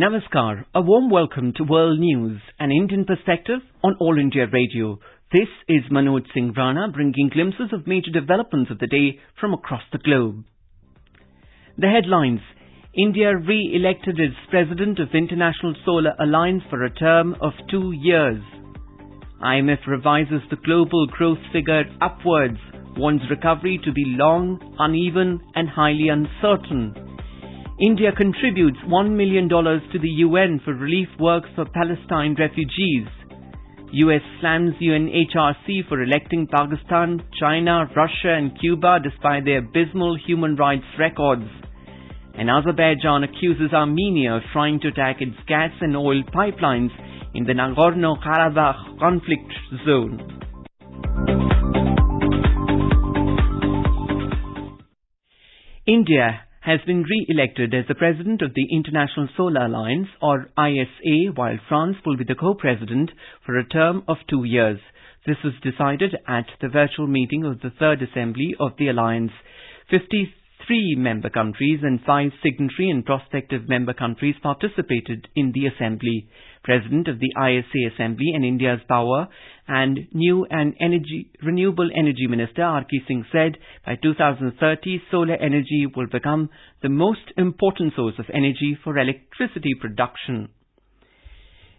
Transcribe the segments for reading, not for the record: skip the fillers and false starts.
Namaskar, a warm welcome to World News, an Indian perspective on All India Radio. This is Manoj Singh Rana bringing glimpses of major developments of the day from across the globe. The headlines: India re-elected its President of International Solar Alliance for a term of 2 years. IMF revises the global growth figure upwards, warns recovery to be long, uneven and highly uncertain. India contributes $1 million to the UN for relief work for Palestine refugees. US slams UNHRC for electing Pakistan, China, Russia and Cuba despite their abysmal human rights records. And Azerbaijan accuses Armenia of trying to attack its gas and oil pipelines in the Nagorno-Karabakh conflict zone. India has been re-elected as the President of the International Solar Alliance, or ISA, while France will be the co-president for a term of 2 years. This was decided at the virtual meeting of the Third Assembly of the Alliance. 53 member countries and 5 signatory and prospective member countries participated in the Assembly. President of the ISA Assembly and India's Power and New and Renewable Energy Minister R.K. Singh said by 2030 solar energy will become the most important source of energy for electricity production.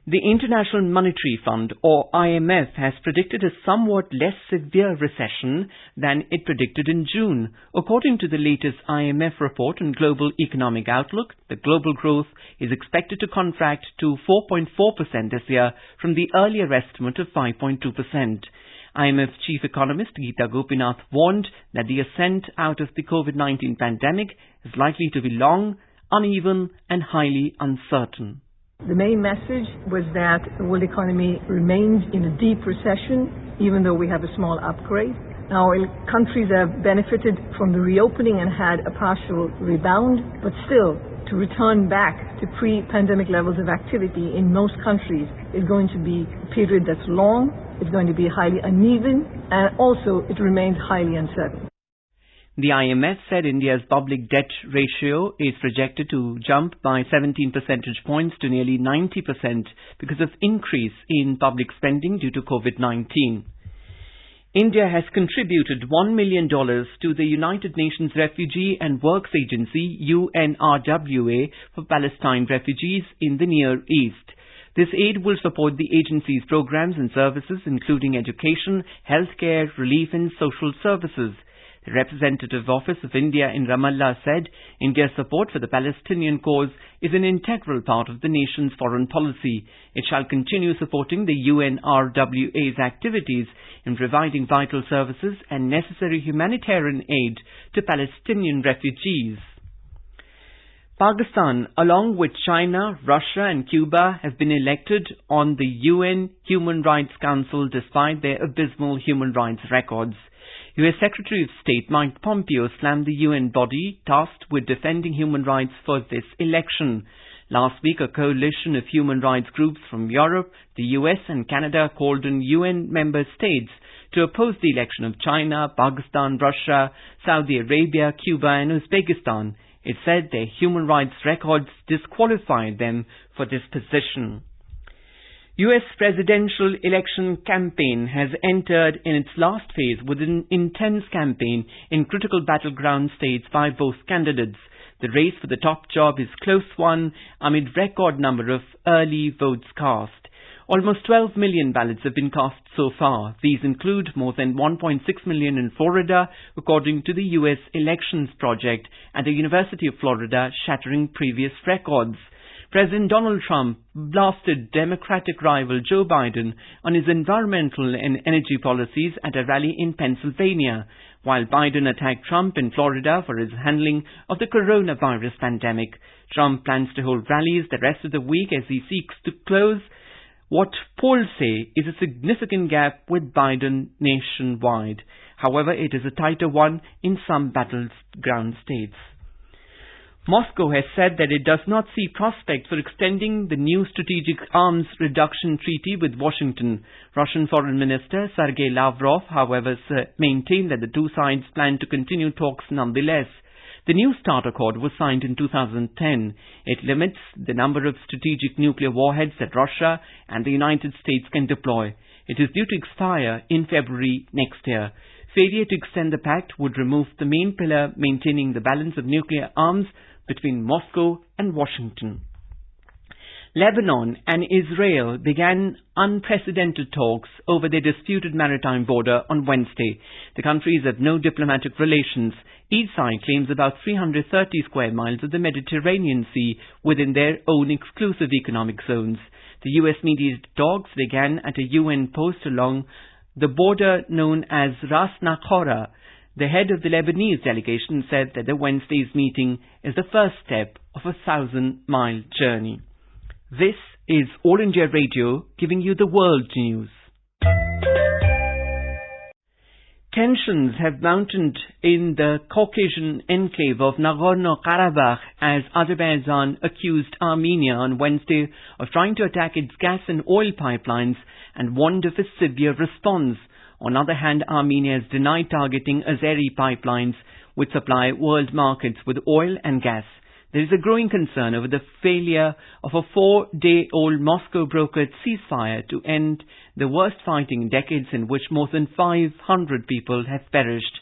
The International Monetary Fund, or IMF, has predicted a somewhat less severe recession than it predicted in June. According to the latest IMF report on global economic outlook, the global growth is expected to contract to 4.4% this year from the earlier estimate of 5.2%. IMF chief economist Geeta Gopinath warned that the ascent out of the COVID-19 pandemic is likely to be long, uneven and highly uncertain. The main message was that the world economy remains in a deep recession, even though we have a small upgrade. Now, countries have benefited from the reopening and had a partial rebound, but still, to return back to pre-pandemic levels of activity in most countries is going to be a period that's long, it's going to be highly uneven, and also it remains highly uncertain. The IMF said India's public debt ratio is projected to jump by 17 percentage points to nearly 90% because of increase in public spending due to COVID-19. India has contributed $1 million to the United Nations Refugee and Works Agency UNRWA for Palestine refugees in the Near East. This aid will support the agency's programs and services including education, healthcare, relief and social services. The representative office of India in Ramallah said India's support for the Palestinian cause is an integral part of the nation's foreign policy. It shall continue supporting the UNRWA's activities in providing vital services and necessary humanitarian aid to Palestinian refugees. Pakistan, along with China, Russia and Cuba, have been elected on the UN Human Rights Council despite their abysmal human rights records. U.S. Secretary of State Mike Pompeo slammed the UN body tasked with defending human rights for this election. Last week, a coalition of human rights groups from Europe, the U.S. and Canada called on UN member states to oppose the election of China, Pakistan, Russia, Saudi Arabia, Cuba and Uzbekistan. It said their human rights records disqualified them for this position. U.S. presidential election campaign has entered in its last phase with an intense campaign in critical battleground states by both candidates. The race for the top job is close one amid record number of early votes cast. Almost 12 million ballots have been cast so far. These include more than 1.6 million in Florida, according to the U.S. Elections Project at the University of Florida, shattering previous records. President Donald Trump blasted Democratic rival Joe Biden on his environmental and energy policies at a rally in Pennsylvania, while Biden attacked Trump in Florida for his handling of the coronavirus pandemic. Trump plans to hold rallies the rest of the week as he seeks to close what polls say is a significant gap with Biden nationwide. However, it is a tighter one in some battleground states. Moscow has said that it does not see prospects for extending the new strategic arms reduction treaty with Washington. Russian Foreign Minister Sergei Lavrov, however, maintained that the two sides plan to continue talks nonetheless. The New START Accord was signed in 2010. It limits the number of strategic nuclear warheads that Russia and the United States can deploy. It is due to expire in February next year. Failure to extend the pact would remove the main pillar maintaining the balance of nuclear arms between Moscow and Washington. Lebanon and Israel began unprecedented talks over their disputed maritime border on Wednesday. The countries have no diplomatic relations. Each side claims about 330 square miles of the Mediterranean Sea within their own exclusive economic zones. The US-mediated talks began at a UN post along the border known as Ras Nakhora. The head of the Lebanese delegation said that the Wednesday's meeting is the first step of a 1,000-mile journey. This is All India Radio giving you the world news. Tensions have mounted in the Caucasian enclave of Nagorno-Karabakh as Azerbaijan accused Armenia on Wednesday of trying to attack its gas and oil pipelines and warned of a severe response. On the other hand, Armenia has denied targeting Azeri pipelines, which supply world markets with oil and gas. There is a growing concern over the failure of a 4-day-old Moscow-brokered ceasefire to end the worst fighting in decades, in which more than 500 people have perished.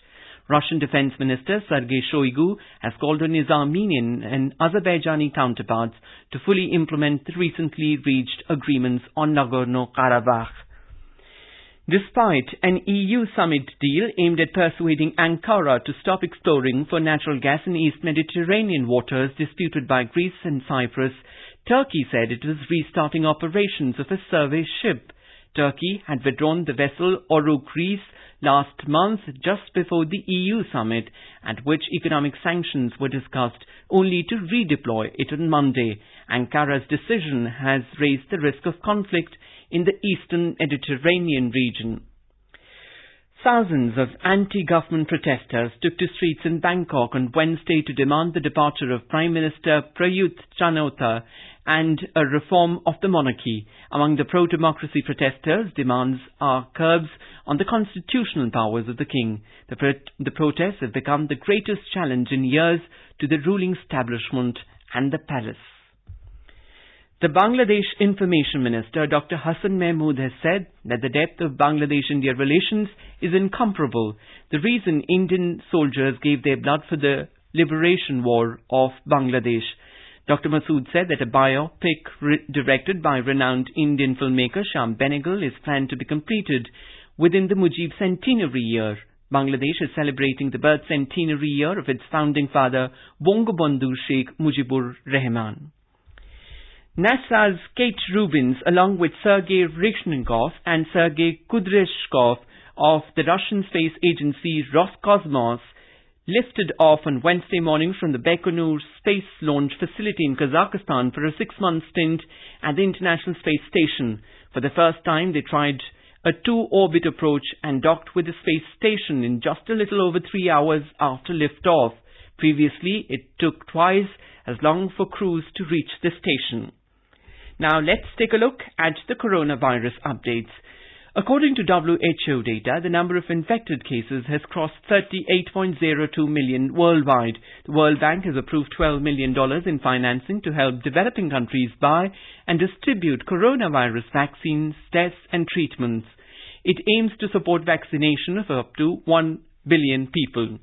Russian Defense Minister Sergei Shoigu has called on his Armenian and Azerbaijani counterparts to fully implement the recently reached agreements on Nagorno-Karabakh. Despite an EU summit deal aimed at persuading Ankara to stop exploring for natural gas in East Mediterranean waters disputed by Greece and Cyprus, Turkey said it was restarting operations of a survey ship. Turkey had withdrawn the vessel Oruk Reis last month, just before the EU summit, at which economic sanctions were discussed, only to redeploy it on Monday. Ankara's decision has raised the risk of conflict in the eastern Mediterranean region. Thousands of anti-government protesters took to streets in Bangkok on Wednesday to demand the departure of Prime Minister Prayut Chan-o-cha and a reform of the monarchy. Among the pro-democracy protesters, demands are curbs on the constitutional powers of the king. The protests have become the greatest challenge in years to the ruling establishment and the palace. The Bangladesh Information Minister Dr. Hassan Mahmood has said that the depth of Bangladesh-India relations is incomparable. The reason Indian soldiers gave their blood for the liberation war of Bangladesh. Dr. Masood said that a biopic directed by renowned Indian filmmaker Shyam Benegal is planned to be completed within the Mujib centenary year. Bangladesh is celebrating the birth centenary year of its founding father, Bangabandhu Sheikh Mujibur Rahman. NASA's Kate Rubins, along with Sergei Ryzhenkov and Sergei Kudryashkov of the Russian space agency Roscosmos, lifted off on Wednesday morning from the Baikonur space launch facility in Kazakhstan for a 6-month stint at the International Space Station. For the first time, they tried a 2-orbit approach and docked with the space station in just a little over 3 hours after liftoff. Previously, it took twice as long for crews to reach the station. Now let's take a look at the coronavirus updates. According to WHO data, the number of infected cases has crossed 38.02 million worldwide. The World Bank has approved $12 million in financing to help developing countries buy and distribute coronavirus vaccines, tests and treatments. It aims to support vaccination of up to 1 billion people.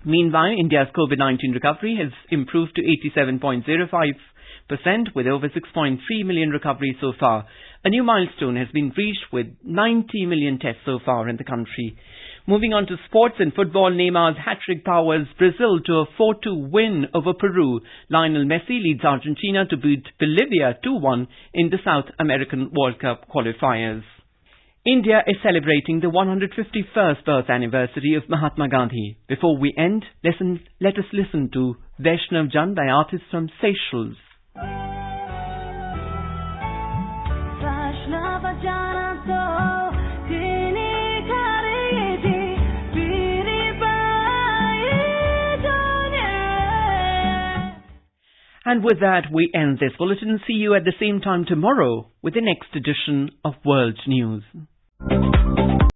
Meanwhile, India's COVID-19 recovery has improved to 87.05%, with over 6.3 million recoveries so far. A new milestone has been reached with 90 million tests so far in the country. Moving on to sports and football, Neymar's hat-trick powers Brazil to a 4-2 win over Peru. Lionel Messi leads Argentina to beat Bolivia 2-1 in the South American World Cup qualifiers. India is celebrating the 151st birth anniversary of Mahatma Gandhi. Before we end, let us listen to Vaishnav Jan by artists from Seychelles. And with that, we end this bulletin. See you at the same time tomorrow with the next edition of World News.